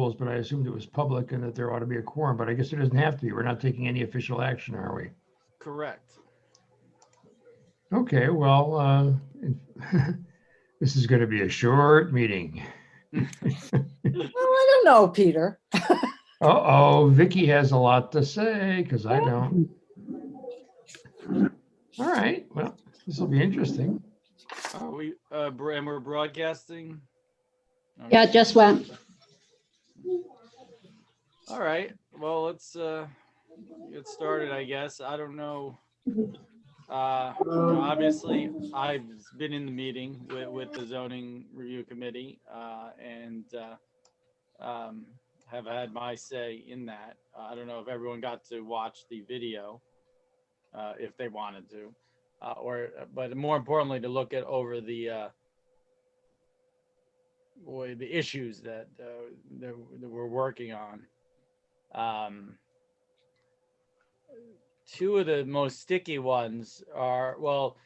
rules, but I assumed it was public and that there ought to be a quorum, but I guess it doesn't have to be. We're not taking any official action, are we? Correct. Okay, well, this is going to be a short meeting. Well, I don't know, Peter. Uh-oh, Vicky has a lot to say because I don't. All right, well, this will be interesting. Are we, and we're broadcasting? Yeah, it just went. All right, well, let's get started, I guess. I don't know. Obviously, I've been in the meeting with the zoning review committee and have had my say in that. I don't know if everyone got to watch the video if they wanted to, but more importantly, to look at over the issues that we're working on. Two of the most sticky ones are, well,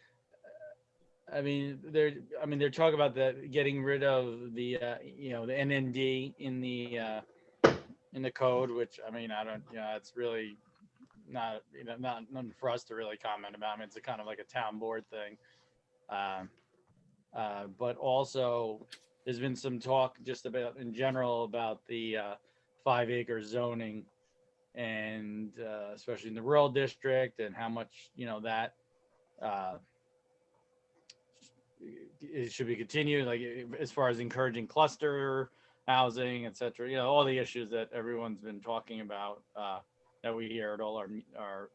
they're talking about getting rid of the the NND in the code, which it's really not nothing for us to really comment about. I mean, it's a kind of like a town board thing. But also there's been some talk just about in general about the 5-acre zoning, and especially in the rural district, and how much that it should be continued, like as far as encouraging cluster housing, etc. All the issues that everyone's been talking about that we hear at all our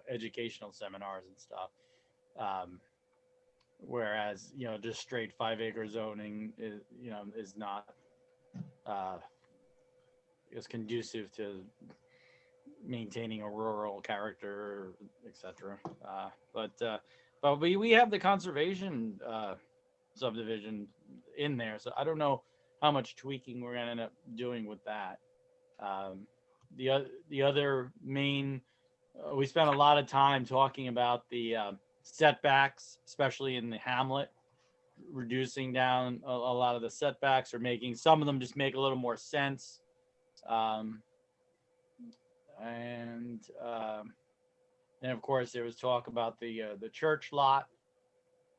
educational seminars and stuff. Whereas just straight 5-acre zoning is not is conducive to maintaining a rural character, etc. But we have the conservation subdivision in there, so I don't know how much tweaking we're going to end up doing with that. The other main, we spent a lot of time talking about the setbacks, especially in the hamlet, reducing down a lot of the setbacks, or making some of them just make a little more sense. And of course there was talk about the church lot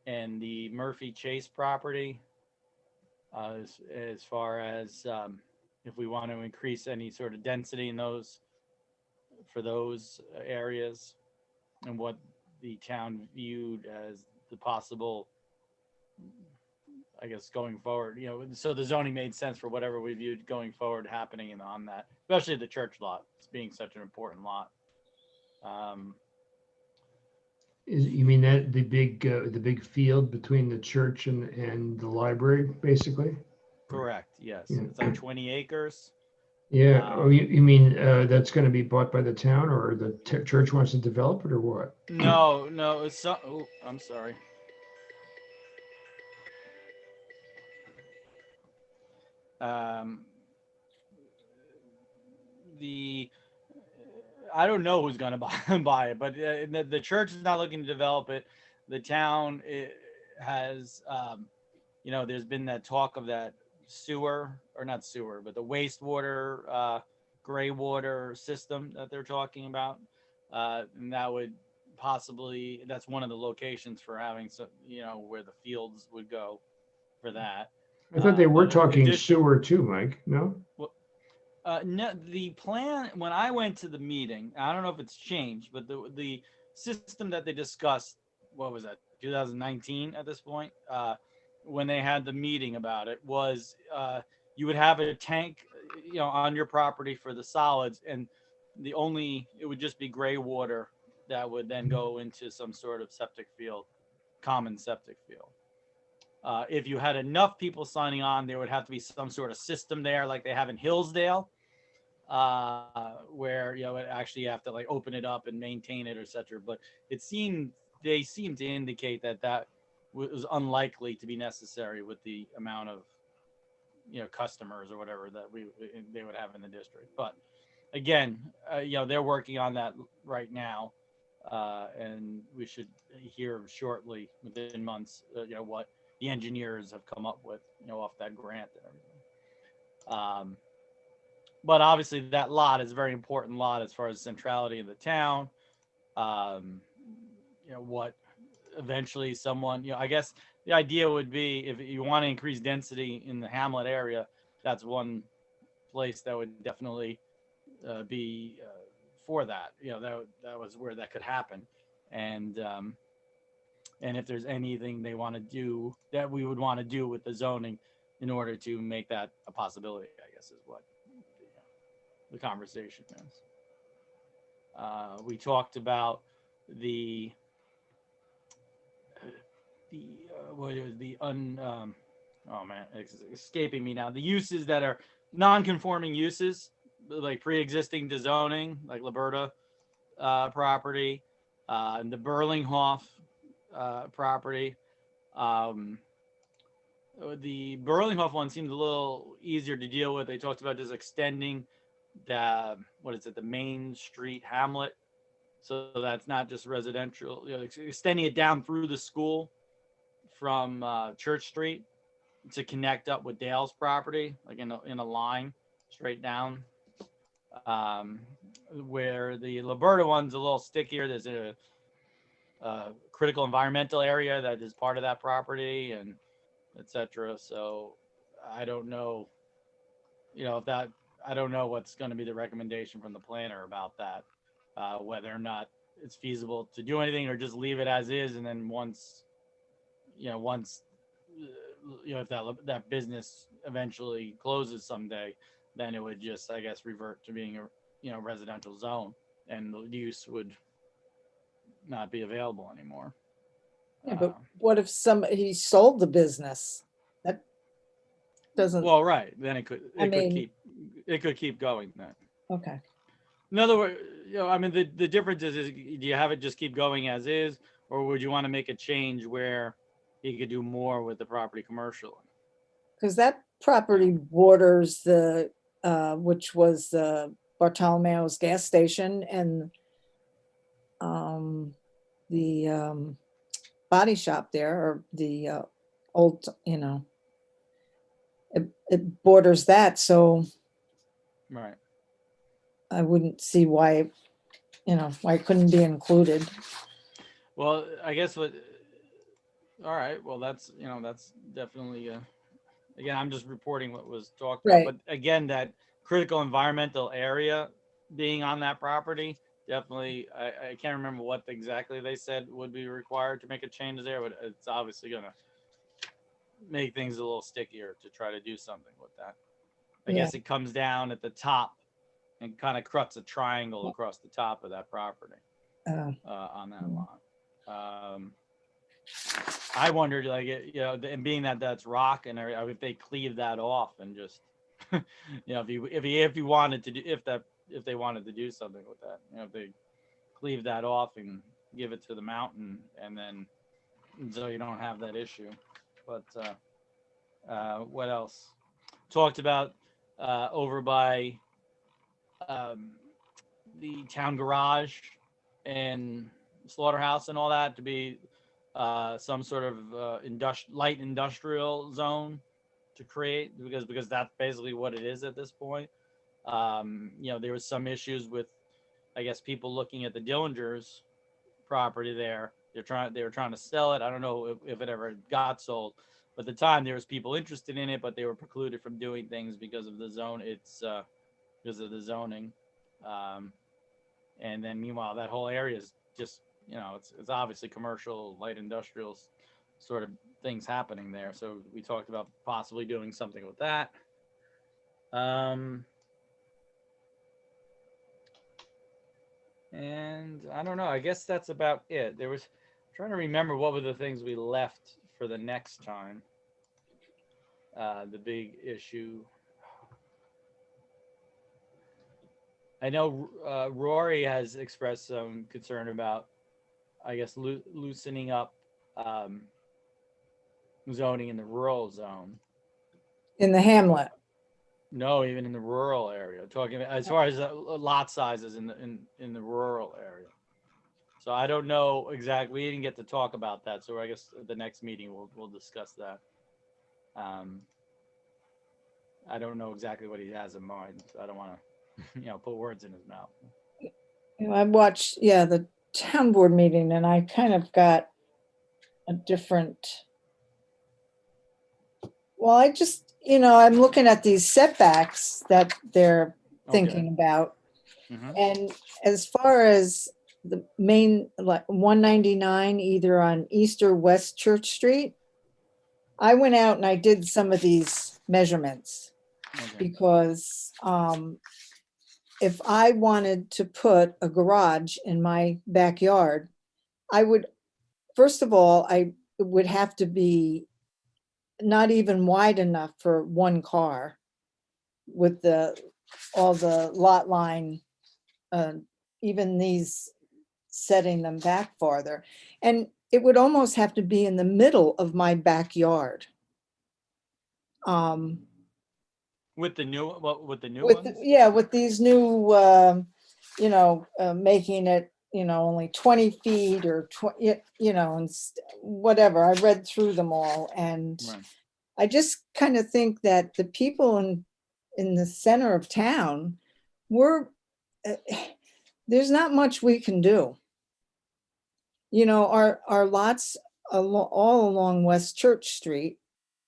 and the Murphy Chase property, as far as if we want to increase any sort of density in those areas, and what the town viewed as the possible, I guess, going forward. So the zoning made sense for whatever we viewed going forward happening on that, especially the church lot, being such an important lot. You mean that the big field between the church and the library, basically? Correct. Yes, Yeah. It's like 20 acres. Yeah. You mean that's going to be bought by the town, or the church wants to develop it, or what? No, it's I'm sorry. I don't know who's going to buy it, but the church is not looking to develop it. The town has, there's been that talk of that not sewer, but the wastewater, gray water system that they're talking about. And that would possibly, that's one of the locations for having some, where the fields would go for that. I thought they were talking sewer too, Mike. No? Well, no, the plan, when I went to the meeting, I don't know if it's changed, but the system that they discussed, what was that, 2019 at this point, when they had the meeting about it, was you would have a tank, on your property for the solids, and it would just be gray water that would then go into some sort of septic field, common septic field. If you had enough people signing on, there would have to be some sort of system there, like they have in Hillsdale, where it actually you have to like open it up and maintain it, etc. But they seemed to indicate that was unlikely to be necessary with the amount of customers or whatever that they would have in the district. But again, they're working on that right now, and we should hear shortly, within months, what the engineers have come up with, off that grant and everything. but obviously that lot is a very important lot as far as centrality in the town. Um, what eventually someone, I guess the idea would be if you want to increase density in the hamlet area, that's one place that would definitely be for that. That was where that could happen, and if there's anything they want to do that we would want to do with the zoning in order to make that a possibility, I guess is what the conversation is. We talked about the what is the oh man, it's escaping me now. The uses that are non-conforming uses, like pre-existing to zoning, like Liberta property, and the Burlinghoff property. The Burlinghoff one seems a little easier to deal with. They talked about just extending the the Main Street hamlet, so that's not just residential. Extending it down through the school from Church Street to connect up with Dale's property, like in a line straight down. Where the Liberta one's a little stickier. There's a critical environmental area that is part of that property, and etc. So I don't know, if that, I don't know what's going to be the recommendation from the planner about that, whether or not it's feasible to do anything or just leave it as is, and then once if that business eventually closes someday, then it would just, I guess, revert to being a residential zone, and the use would not be available anymore. Yeah, but what if he sold the business? That doesn't. Well, right. Then it could keep going then. Okay. In other words, the difference is do you have it just keep going as is, or would you want to make a change where he could do more with the property commercially? Because that property borders the, which was the Bartolomeo's gas station and the body shop there, or the old, it borders that. So Right. I wouldn't see why, why it couldn't be included. Well, I guess all right. Well, that's definitely, again, I'm just reporting what was talked about. Right. But again, that critical environmental area being on that property, definitely, I can't remember what exactly they said would be required to make a change there, but it's obviously going to make things a little stickier to try to do something with that. I guess it comes down at the top and kind of cuts a triangle across the top of that property on that lot. I wondered, and being that that's rock, and if they cleave that off and just, if you wanted to do, if they wanted to do something with that, if they cleave that off and give it to the mountain, and then so you don't have that issue. But what else? Talked about over by the town garage and slaughterhouse and all that to be some sort of light industrial zone to create, because that's basically what it is at this point. There was some issues with, I guess, people looking at the Dillingers property there. They were trying to sell it. I don't know if it ever got sold, but at the time there was people interested in it, but they were precluded from doing things because of the zone. Because of the zoning. And then meanwhile, that whole area is just, it's obviously commercial, light industrial sort of things happening there. So we talked about possibly doing something with that. And I don't know, I guess that's about it. I'm trying to remember what were the things we left for the next time. The big issue. I know Rory has expressed some concern about, I guess, loosening up zoning in the rural zone. In the hamlet. No, even in the rural area. Talking about, as far as lot sizes in the rural area. So I don't know exactly. We didn't get to talk about that. So I guess at the next meeting we'll discuss that. I don't know exactly what he has in mind. So I don't want to, put words in his mouth. I watched, yeah, the town board meeting, and I kind of got a different, well, I just, I'm looking at these setbacks that they're thinking about. Mhm. And as far as the main, like 199, either on East or West Church Street, I went out and I did some of these measurements Okay. because if I wanted to put a garage in my backyard, I would, first of all, it would have to be not even wide enough for one car with all the lot line, uh, even these setting them back farther. And it would almost have to be in the middle of my backyard. With the new, with the new With, ones? yeah, with these new, making it, only 20 feet or 20, and whatever. I read through them all, and Right. I just kind of think that the people in the center of town, we're, uh, there's not much we can do. Our lots all along West Church Street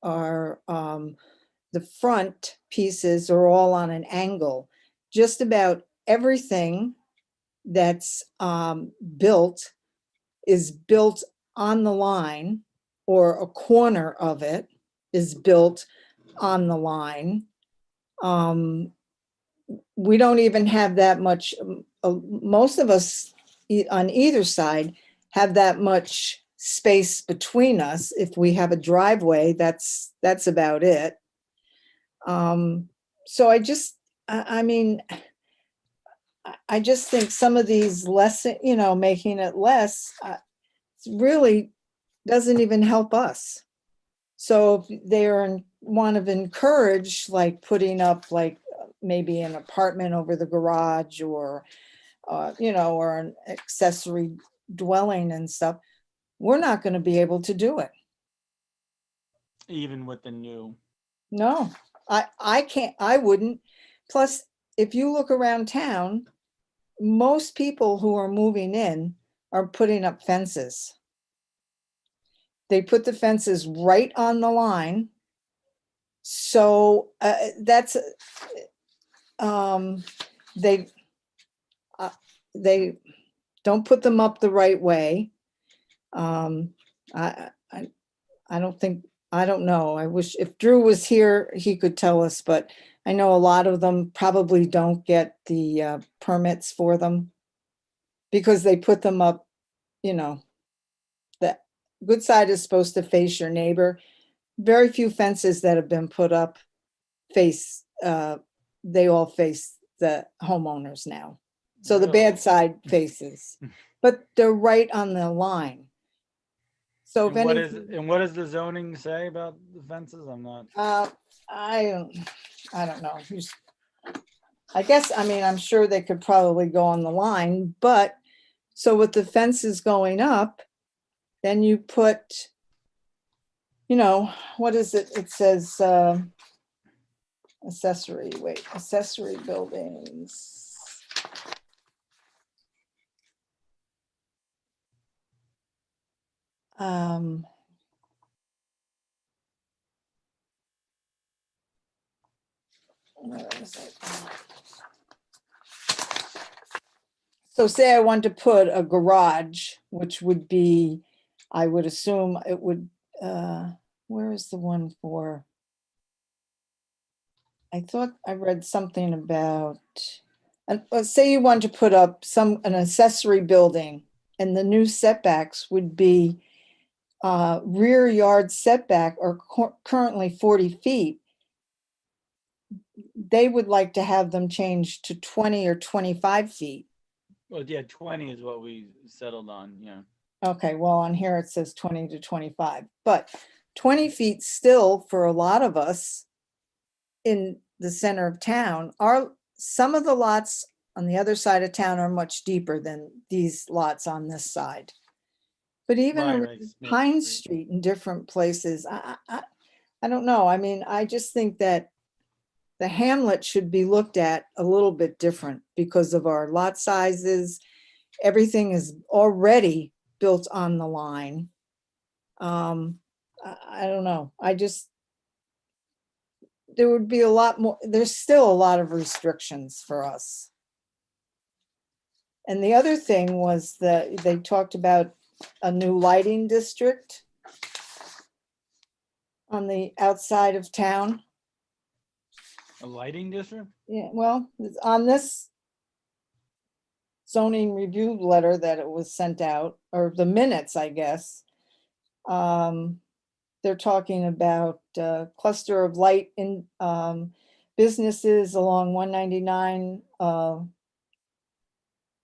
are, the front pieces are all on an angle. Just about everything that's built is built on the line, or a corner of it is built on the line. We don't even have that much, most of us on either side have that much space between us. If we have a driveway, that's about it. So I mean, I just think some of these less, making it less, really doesn't even help us. So if they're want to encourage, like putting up like maybe an apartment over the garage, or, or an accessory dwelling and stuff, we're not going to be able to do it. Even with the new. No, I can't, I wouldn't. Plus, if you look around town, most people who are moving in are putting up fences. They put the fences right on the line. So that's, they, they don't put them up the right way. I, I, I don't think, I don't know. I wish if Drew was here, he could tell us, but I know a lot of them probably don't get the permits for them because they put them up, the good side is supposed to face your neighbor. Very few fences that have been put up face, they all face the homeowners now. So the Really? bad side faces, but they're right on the line. So if And what anything, what does the zoning say about the fences? I'm not. I don't know. I guess, I mean, I'm sure they could probably go on the line, but so with the fences going up, then you put, what is it? It says accessory buildings. Where is it? So say I want to put a garage, which would be, I would assume it would, where is the one for? I thought I read something about, and let's say you want to put up an accessory building, and the new setbacks would be rear yard setback are currently 40 feet. They would like to have them changed to 20 or 25 feet. Well, yeah, 20 is what we settled on. Yeah. Okay, well, on here it says 20 to 25, but 20 feet still for a lot of us in the center of town. Some of the lots on the other side of town are much deeper than these lots on this side. But even Right, around right. Smith Pine Street. Street in different places, I don't know. I mean, I just think that the hamlet should be looked at a little bit different because of our lot sizes. Everything is already built on the line. I don't know. There would be a lot more, there's still a lot of restrictions for us. And the other thing was that they talked about a new lighting district on the outside of town. A lighting district? Yeah, well, it's on this zoning review letter that it was sent out, or the minutes, I guess. They're talking about cluster of light in businesses along 199.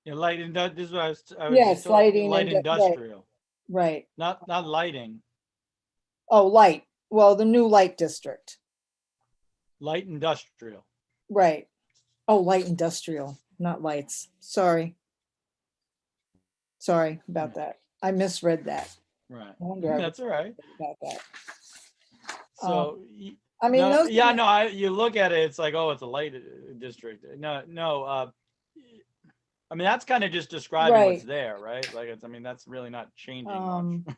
Yeah, this is what I was Yes, just told, lighting light and- right. industrial, Right. not lighting, Oh, light. Well, the new light district. light industrial. Right. Oh, light industrial, not lights. Sorry. Sorry about that. I misread that. Right. I wonder I That's all right. about that. So, I mean, no, those. yeah, no, you look at it, it's like, oh, it's a light district. No, I mean, that's kind of just describing what's Right. there, right? Like, I mean, that's really not changing much.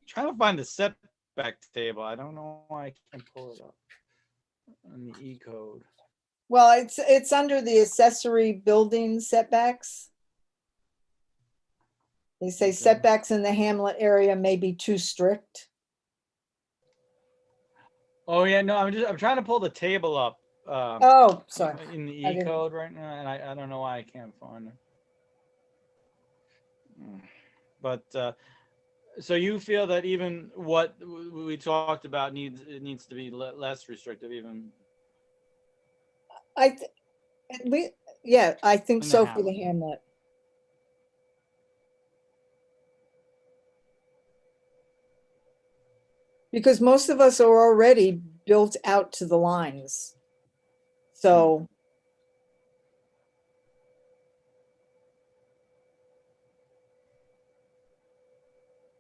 Trying to find the setback table. I don't know why I can't pull it up on the E code. Well, it's under the accessory building setbacks. They say Okay. setbacks in the hamlet area may be too strict. Oh yeah, no, I'm trying to pull the table up Oh, sorry. in the I E didn't- code right now, and I don't know why I can't find it. But so you feel that even what we talked about needs to be less restrictive, even At least, yeah, I think In the so for the hamlet. hamlet. Because most of us are already built out to the lines. So,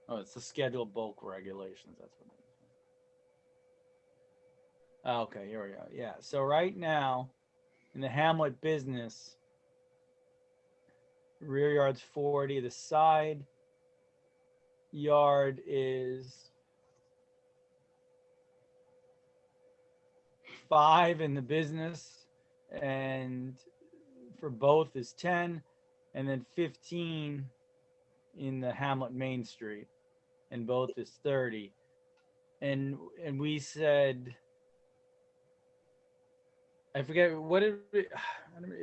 oh, it's the scheduled bulk regulations. That's what. Okay, here we go. Yeah. So right now, in the hamlet business, rear yard's 40. The side yard is 5 in the business, and for both is 10, and then 15 in the hamlet Main Street, and both is 30. And we said, I forget what it.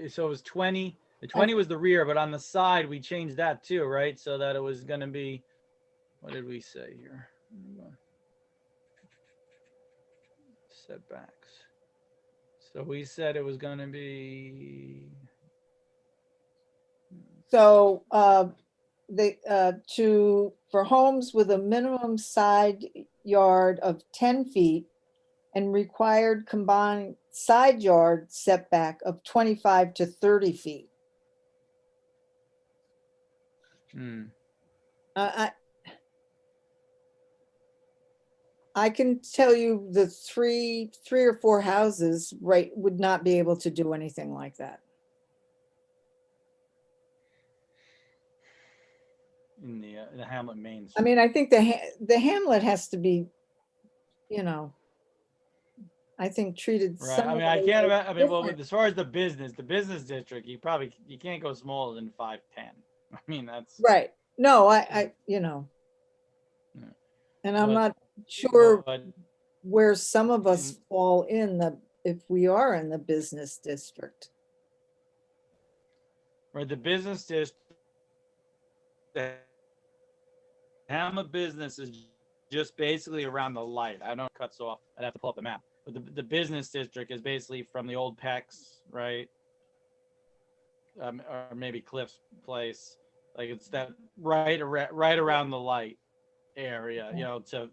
So it was 20. The 20 was the rear, but on the side we changed that too, right? So that it was going to be. What did we say here? Setbacks. So we said it was going to be. so for homes with a minimum side yard of 10 feet and required combined side yard setback of 25 to 30 feet. I can tell you the three or four houses, right, would not be able to do anything like that. In the hamlet Main Street. I mean, I think the hamlet has to be, I think treated. Right. I mean, I can't imagine. I mean, well, as far as the business district, you can't go smaller than 510. I mean, that's right. No, I and I'm not sure where some of us fall in if we are in the business district. Right. The business district, the hamlet business is just basically around the light. I know it cuts off. I'd have to pull up the map. But the business district is basically from the old Pecs, right? Or maybe Cliff's Place. Like it's that right around the light area, to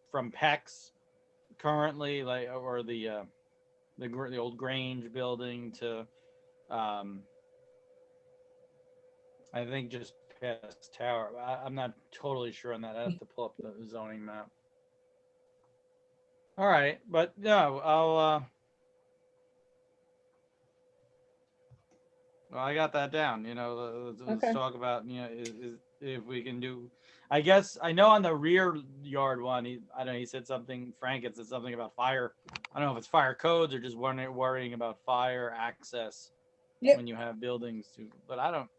from Pecs currently, like, or the old Grange building to I think just past tower. I'm not totally sure on that. I have to pull up the zoning map. All right, but no, well, I got that down. Let's Okay. talk about is if we can do. I guess I know on the rear yard one. I don't know. He said something. Frank had said something about fire. I don't know if it's fire codes or just worrying about fire access Yeah. when you have buildings. But I don't.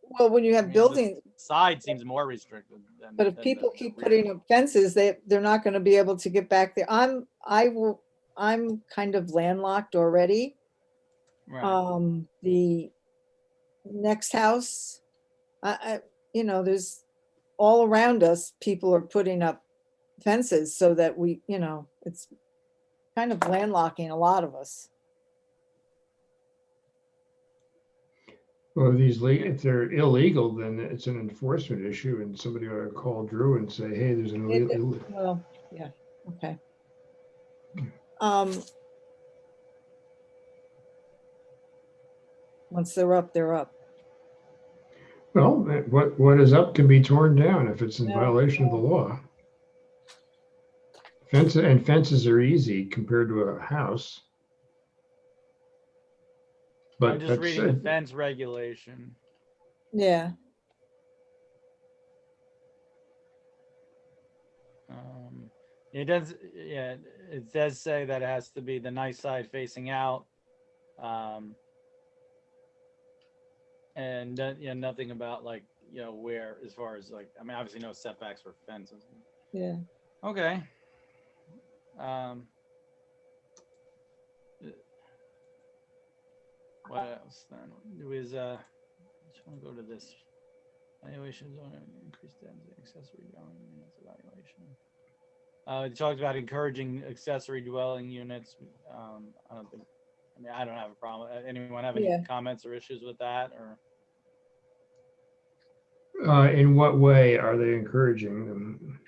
Well, when you I have mean, buildings, this side seems more restricted than. but if than people the keep rear. putting up fences, they're not going to be able to get back there. I'm kind of landlocked already. Right. The next house, there's all around us, people are putting up fences so that it's kind of landlocking a lot of us. Well, if they're illegal, then it's an enforcement issue, and somebody ought to call Drew and say, hey, there's an illegal. Well, yeah, okay. Once they're up, they're up. Well, what is up can be torn down if it's in Yeah. violation of the law. Fences are easy compared to a house. But I'm just reading the fence regulation. Yeah. It does. Yeah, it does say that it has to be the nice side facing out. And nothing about where, as far as obviously no setbacks for fences. Yeah. Okay. What else then? It was I just want to go to this valuation zone and increase density accessory dwelling units evaluation. It talks about encouraging accessory dwelling units. I don't have a problem. Anyone have any comments or issues with that, or? In what way are they encouraging them?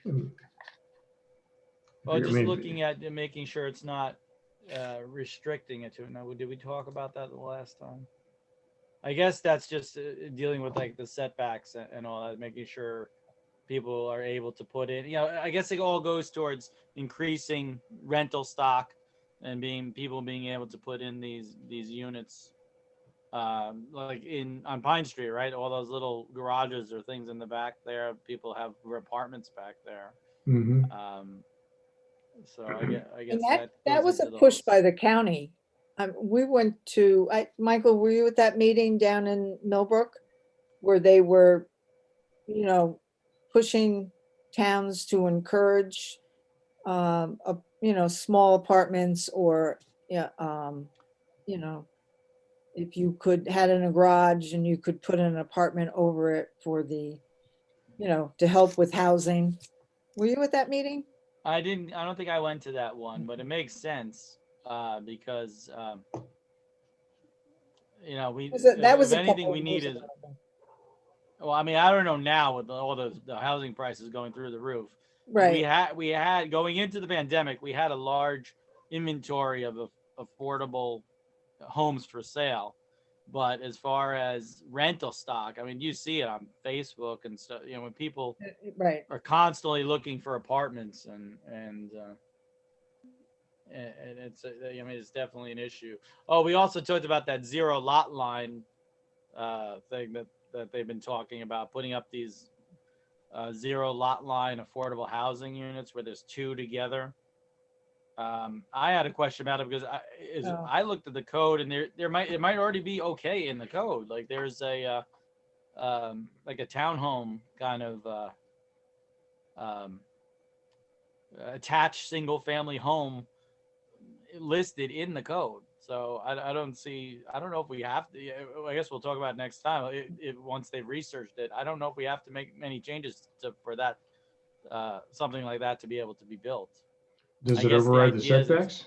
Well, just looking at making sure it's not restricting it to it. Now, did we talk about that the last time? I guess that's just dealing with the setbacks and all that, making sure people are able to put in. I guess it all goes towards increasing rental stock and people being able to put in these units, like on Pine Street, right? All those little garages or things in the back there. People have apartments back there. Mm-hmm. So I guess and that goes was a into push those. by the county. We went to, Michael, were you at that meeting down in Millbrook where they were, pushing towns to encourage, small apartments or, if you had in a garage and you could put an apartment over it for the, to help with housing. Were you at that meeting? I don't think I went to that one, but it makes sense because that was if a anything couple we of need years is, ago. well, I don't know now with all the housing prices going through the roof. Right. We had going into the pandemic, we had a large inventory of affordable homes for sale. But as far as rental stock, you see it on Facebook and stuff. When people Right. are constantly looking for apartments and it's it's definitely an issue. Oh, we also talked about that zero lot line thing that they've been talking about, putting up these zero lot line affordable housing units where there's two together. I had a question about it because I looked at the code and it might already be okay in the code. Like there's a like a townhome kind of attached single family home listed in the code. So I don't know if we have to. I guess we'll talk about it next time. Once they've researched it, I don't know if we have to make many changes for that something like that to be able to be built. Does it override the setbacks?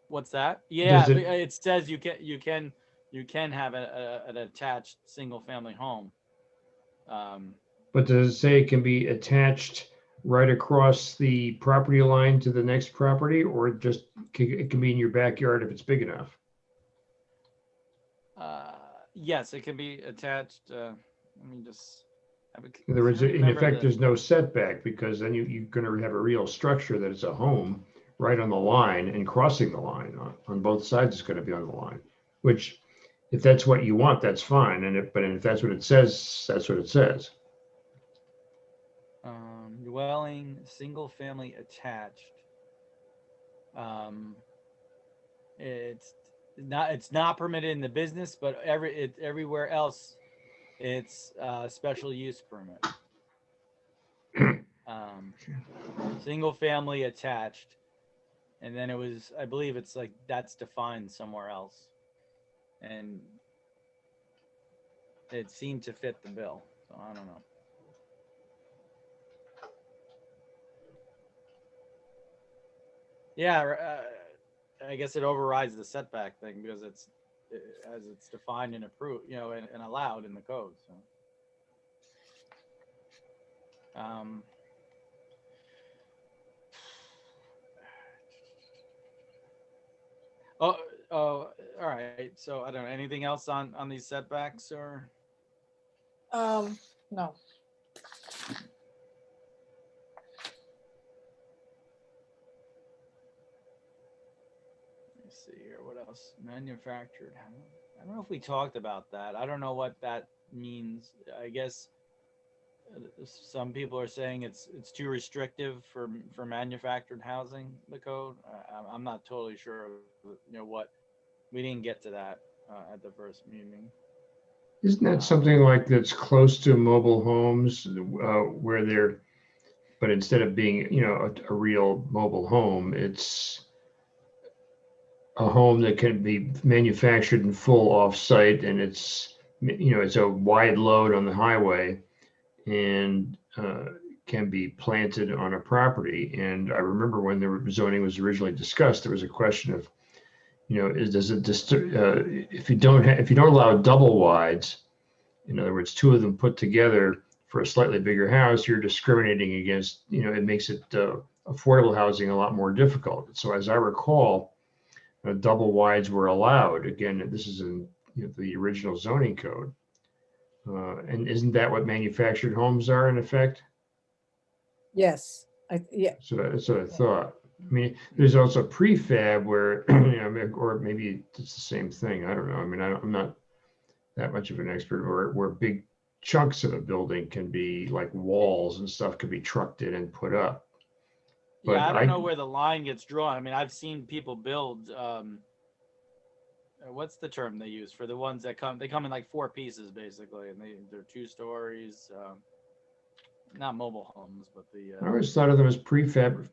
What's that? Yeah, it says you can have an attached single family home. But does it say it can be attached right across the property line to the next property, or just it can be in your backyard if it's big enough? Yes, it can be attached. Let me just. In other words, in remember effect, the- there's no setback because then you're going to have a real structure that it's a home right on the line and crossing the line on both sides is going to be on the line, which if that's what you want, that's fine. But if that's what it says, that's what it says. Dwelling, single family attached. It's not permitted in the business, but everywhere else, it's special use permit. Single family attached, and then it was, I believe it's like that's defined somewhere else, and it seemed to fit the bill. So I don't know. Yeah, I guess it overrides the setback thing because it's defined and approved, and allowed in the code. So, oh, all right. So I don't know. Anything else on these setbacks or? No. Let's see here. What else? Manufactured. I don't know if we talked about that. I don't know what that means. I guess some people are saying it's too restrictive for manufactured housing. The code. I'm not totally sure. What we didn't get to that at the first meeting. Isn't that something like that's close to mobile homes where they're, but instead of being, a real mobile home, it's a home that can be manufactured in full off-site, and it's a wide load on the highway and can be planted on a property. And I remember when the zoning was originally discussed, there was a question of, if you don't allow double wides, in other words, two of them put together for a slightly bigger house, you're discriminating against, it makes it affordable housing a lot more difficult. So as I recall, double wides were allowed. Again, this is in the original zoning code. And isn't that what manufactured homes are in effect? Yes. Yeah. So that's what I thought. I mean, there's also prefab where, or maybe it's the same thing. I don't know. I mean, I'm not that much of an expert, or where big chunks of a building can be like walls and stuff could be trucked in and put up. But yeah, I don't know where the line gets drawn. I mean, I've seen people build. What's the term they use for the ones that come? They come in like 4 pieces basically, and they're 2 stories. Not mobile homes, but I always thought of them as prefab.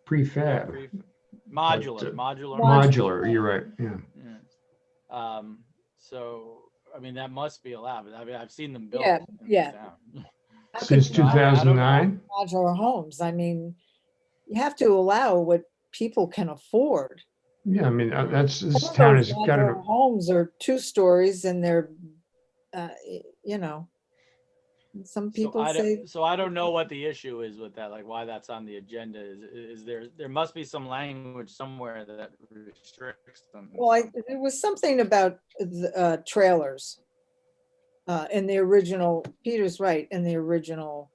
Modular. Modular. You're right. Yeah. So I mean that must be allowed. I mean I've seen them built. Yeah. Since 2009. Modular homes. I mean, you have to allow what people can afford. Yeah, I mean this town has got to. Homes are 2 stories, and they're, some people say. So I don't know what the issue is with that. Like why that's on the agenda. Is there must be some language somewhere that restricts them. Well, it was something about the trailers. In the original, Peter's right. In the original,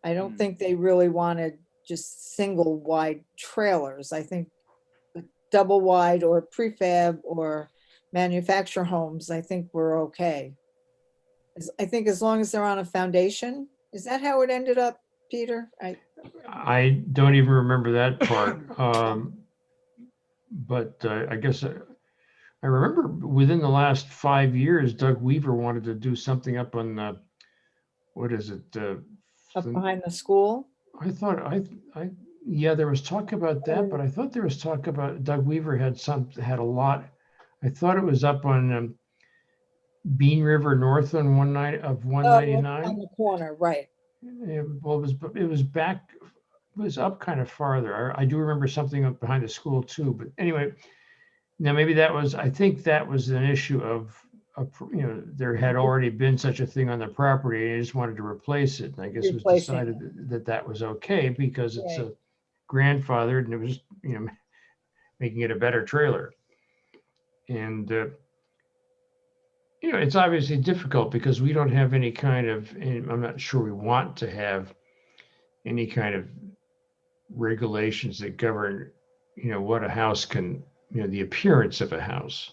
I don't think they really wanted just single wide trailers. I think double wide or prefab or manufactured homes, I think we're okay. I think as long as they're on a foundation. Is that how it ended up, Peter? I don't even remember that part. But I guess I remember within the last 5 years, Doug Weaver wanted to do something up on what is it? Up behind the school? I thought yeah, there was talk about that, but I thought there was talk about Doug Weaver had a lot. I thought it was up on Bean River North on 199. On the corner, right? Yeah, well, it was up kind of farther. I do remember something up behind the school too. But anyway, now maybe I think that was an issue of there had already been such a thing on the property, and they just wanted to replace it. And I guess it was decided that was okay because it's a grandfathered, and it was making it a better trailer. And it's obviously difficult because we don't have any kind of, and I'm not sure we want to have any kind of regulations that govern, what a house can, the appearance of a house.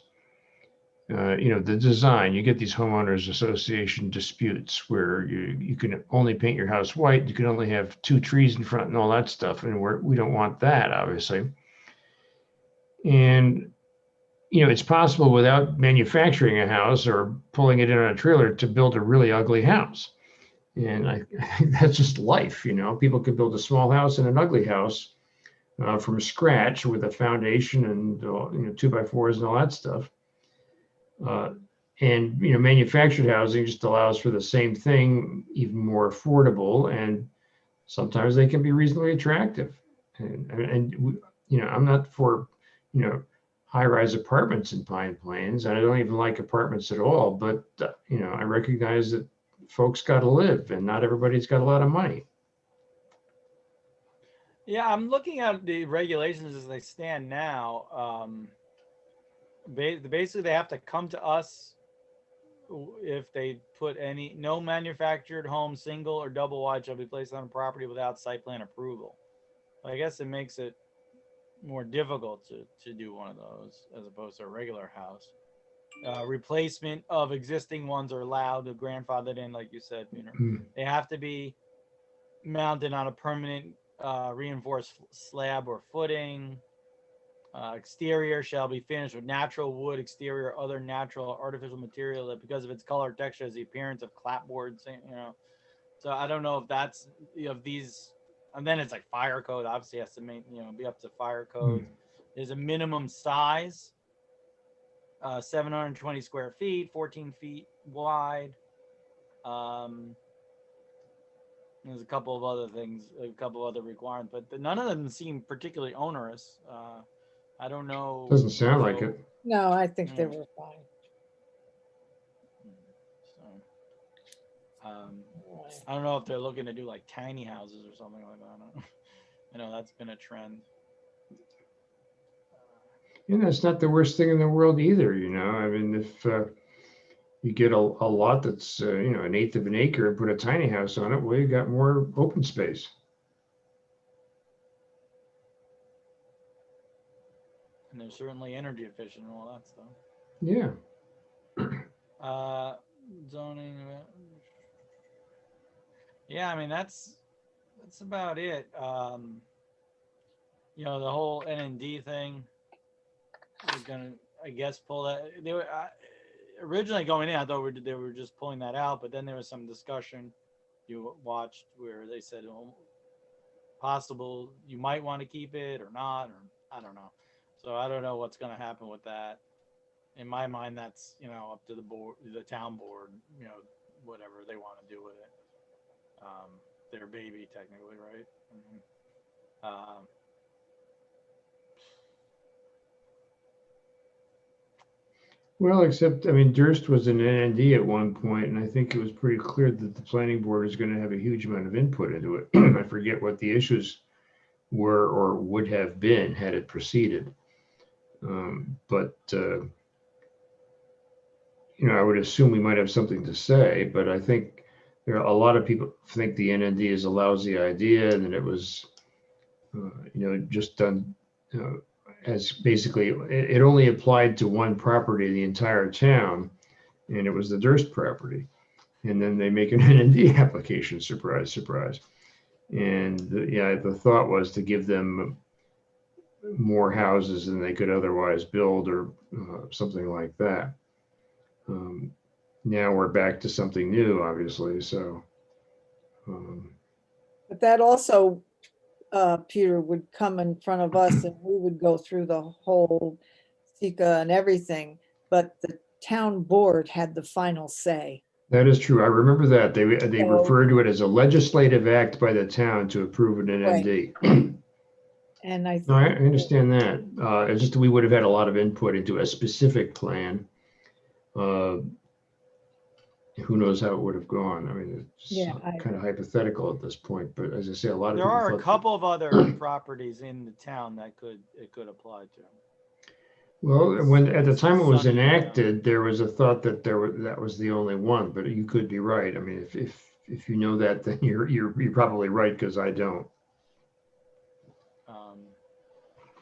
The design, you get these homeowners association disputes where you can only paint your house white, you can only have 2 trees in front and all that stuff. And we don't want that, obviously. And, it's possible without manufacturing a house or pulling it in on a trailer to build a really ugly house. And I think that's just life, people could build a small house and an ugly house from scratch with a foundation and, 2x4s and all that stuff. And manufactured housing just allows for the same thing, even more affordable, and sometimes they can be reasonably attractive. And I'm not for high-rise apartments in Pine Plains, and I don't even like apartments at all. But I recognize that folks got to live, and not everybody's got a lot of money. Yeah, I'm looking at the regulations as they stand now. Basically, they have to come to us if they put no manufactured home, single or double wide, shall be placed on a property without site plan approval. I guess it makes it more difficult to do one of those as opposed to a regular house. Replacement of existing ones are allowed, the grandfathered in, like you said, Peter. They have to be mounted on a permanent reinforced slab or footing. Exterior shall be finished with natural wood exterior or other natural or artificial material that, because of its color, texture, has the appearance of clapboards. So I don't know if that's these, and then it's like fire code. Obviously, has to be up to fire code. There's a minimum size, 720 square feet, 14 feet wide. There's a couple of other things, a couple of other requirements, but none of them seem particularly onerous. I don't know. Doesn't sound like it. No, I think they were fine. So, I don't know if they're looking to do like tiny houses or something like that. That's been a trend. And that's not the worst thing in the world either. I mean, if you get a lot that's, an eighth of an acre and put a tiny house on it, well, you got more open space. And they're certainly energy efficient and all that stuff. Yeah. Zoning. Yeah, I mean that's about it. The whole NND thing. We're gonna, I guess, pull that. They were originally going in. I thought they were just pulling that out, but then there was some discussion you watched where they said, possible you might want to keep it or not, or I don't know. So I don't know what's going to happen with that. In my mind, that's up to the board, the town board, whatever they want to do with it. Their baby, technically, right? Well, except, I mean, Durst was an NND at one point, and I think it was pretty clear that the planning board is going to have a huge amount of input into it. I forget what the issues were or would have been had it proceeded. But I would assume we might have something to say, but I think there are a lot of people think the NND is a lousy idea and that it was, just done, as basically, it only applied to one property in the entire town, and it was the Durst property. And then they make an NND application, surprise, surprise. And the thought was to give them more houses than they could otherwise build or something like that. Now we're back to something new, obviously. So, but that also, Peter, would come in front of us and we would go through the whole SECA and everything, but the town board had the final say. That is true. I remember that. They referred to it as a legislative act by the town to approve an NND. Right. And I understand that. It's just we would have had a lot of input into a specific plan. Who knows how it would have gone? I mean, it's kind of hypothetical at this point. But as I say, a lot of there people are a couple of other properties in the town that it could apply to. Well, when at the time it was Sunny, enacted, there was a thought that that was the only one, but you could be right. I mean, if you know that, then you're probably right because I don't. um,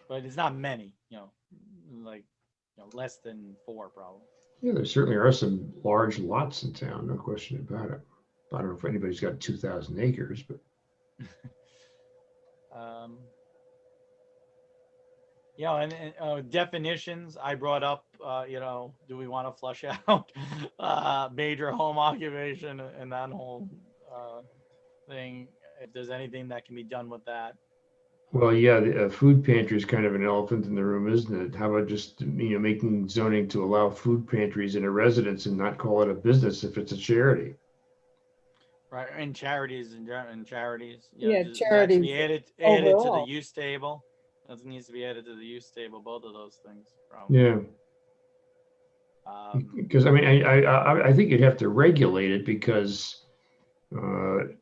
but it's not many, like less than 4 probably. Yeah, there certainly are some large lots in town, no question about it. I don't know if anybody's got 2,000 acres, but Um, and definitions I brought up, do we want to flush out major home occupation and that whole thing? If there's anything that can be done with that. well, yeah, the food pantry is kind of an elephant in the room, isn't it? How about just making zoning to allow food pantries in a residence and not call it a business if it's a charity? Right, and charities and charities, Yeah, that should charities be added to the overall. use table. That needs to be added to the use table. Both of those things, probably. Yeah, because I mean, I think you'd have to regulate it because, in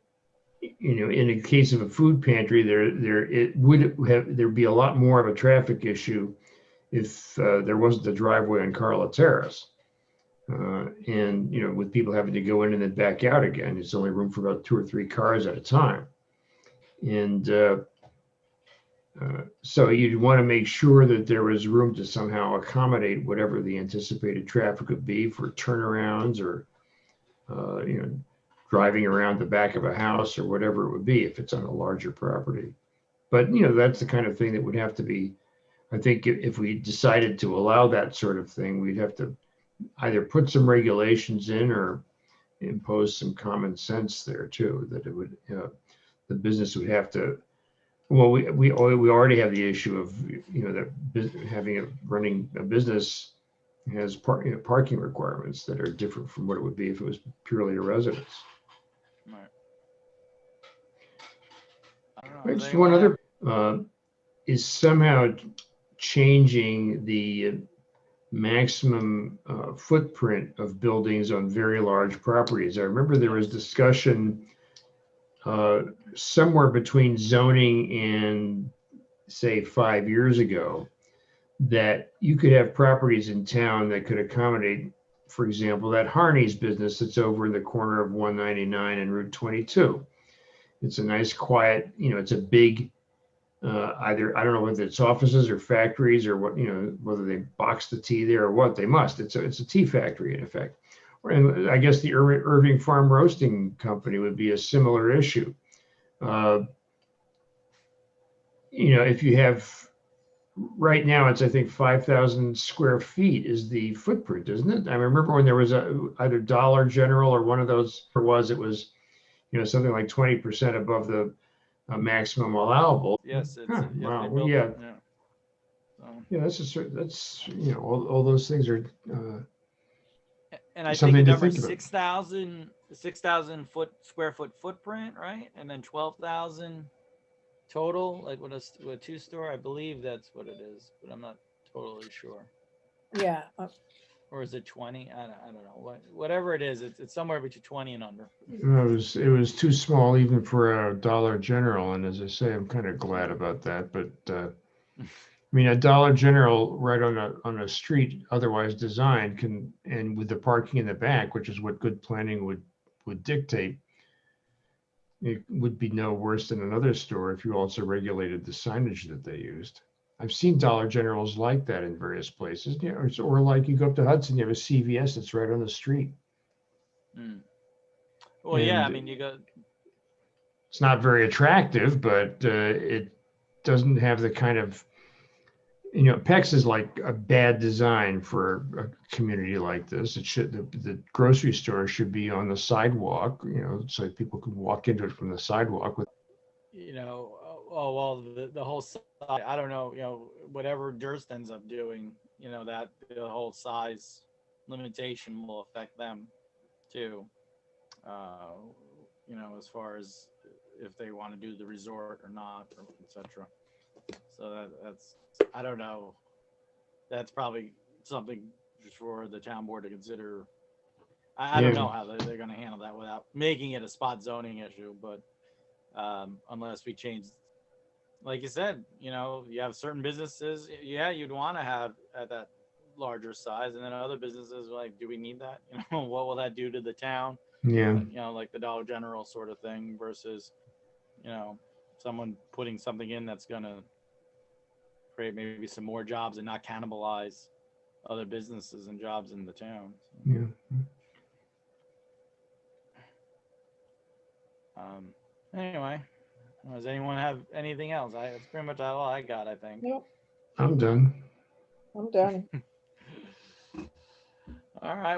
the case of a food pantry, there'd be a lot more of a traffic issue if there wasn't a driveway on Carla Terrace. And with people having to go in and then back out again, it's only room for about 2 or 3 cars at a time. And so you'd want to make sure that there was room to somehow accommodate whatever the anticipated traffic would be for turnarounds or, driving around the back of a house or whatever it would be if it's on a larger property. But, that's the kind of thing that would have to be, I think if we decided to allow that sort of thing, we'd have to either put some regulations in or impose some common sense there too, that it would, the business would have to, well, we already have the issue of, that running a business has parking requirements that are different from what it would be if it was purely a residence. Right. I don't know. Just one other is somehow changing the maximum footprint of buildings on very large properties. I remember there was discussion somewhere between zoning and say 5 years ago that you could have properties in town that could accommodate, for example, that Harney's business that's over in the corner of 199 and Route 22. It's a nice, quiet, it's a big, either, I don't know whether it's offices or factories or what, whether they box the tea there or what, they must. It's a tea factory in effect. And I guess the Irving Farm Roasting Company would be a similar issue. If you have, right now it's, I think, 5,000 square feet is the footprint, isn't it? I remember when there was either Dollar General or one of those, it was, something like 20% above the maximum allowable. Yes, it's wow. well, Yeah. So. Yeah, that's all those things are. And I think something the to number think about. 6,000 square foot footprint, right? And then 12,000 total, like with a 2-store. I believe that's what it is, but I'm not totally sure. Yeah. Or is it 20? I don't know. Whatever it is, it's somewhere between 20 and under. It was too small even for a Dollar General, and as I say, I'm kind of glad about that. But I mean, a Dollar General right on a street otherwise designed and with the parking in the back, which is what good planning would dictate, it would be no worse than another store if you also regulated the signage that they used. I've seen Dollar Generals like that in various places, or like you go up to Hudson, you have a CVS that's right on the street. Mm. Well, yeah, I mean, you got. It's not very attractive, but it doesn't have the kind of, PEX is like a bad design for a community like this. It should, the grocery store should be on the sidewalk, so people can walk into it from the sidewalk. The whole side, I don't know, whatever Durst ends up doing, that the whole size limitation will affect them too. As far as if they want to do the resort or not, or etc. So that's, I don't know. That's probably something for the town board to consider. I don't know how they're going to handle that without making it a spot zoning issue, but unless we change like you said, you know, you have certain businesses, yeah, you'd want to have at that larger size, and then other businesses like, do we need that? You know, what will that do to the town? Yeah. You know, like the Dollar General sort of thing versus, you know, someone putting something in that's gonna create maybe some more jobs and not cannibalize other businesses and jobs in the town. Yeah. Anyway, does anyone have anything else? That's pretty much all I got, I think. Nope, I'm done. I'm done. All right.